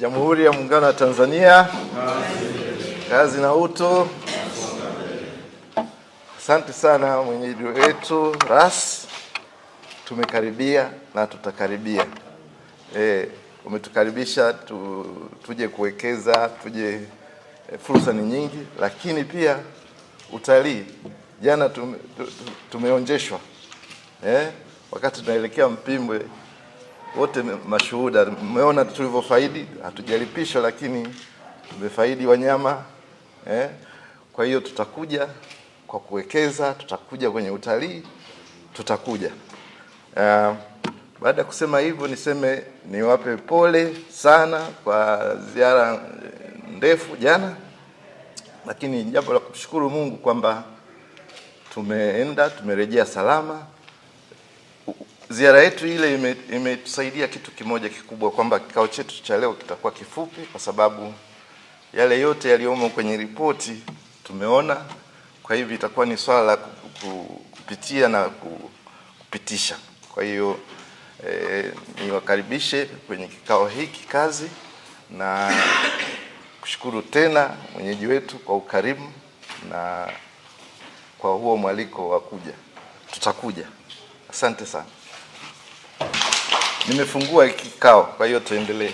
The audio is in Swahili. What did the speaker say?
Jamhuri ya Muungano wa Tanzania. Kazi na utu. Asante sana mwenyeji wetu Ras. Tumekaribia na tutakaribia. Umetukaribisha tuje kuwekeza, fursa ni nyingi, lakini pia utalii. Jana tumeonjeshwa. Wakati tunaelekea Mpimbwe, wote mashuhuda, mmeona tulivyofaidi, hatujalipishwa lakini tumefaidi wanyama. Kwa hiyo tutakuja kwa kuwekeza, tutakuja kwenye utalii, tutakuja. Baada ya kusema hivyo, niseme niwape pole sana kwa ziara ndefu jana, lakini jambo la kushukuru Mungu kwamba tumerejea salama. Ziara yetu ile imetusaidia kitu kimoja kikubwa, kwamba kikao chetu cha leo kitakuwa kifupi, kwa sababu yale yote yaliyomo kwenye ripoti tumeona. Kwa hivyo itakuwa ni swala la kupitia na kupitisha. Kwa hiyo niwakaribishe kwenye kikao hiki kazi, na kushukuru tena mwenyeji wetu kwa ukarimu na kwa huo mwaliko wa kuja. Tutakuja. Asante sana. Nimefungua kikao, kwa hiyo tuendelee.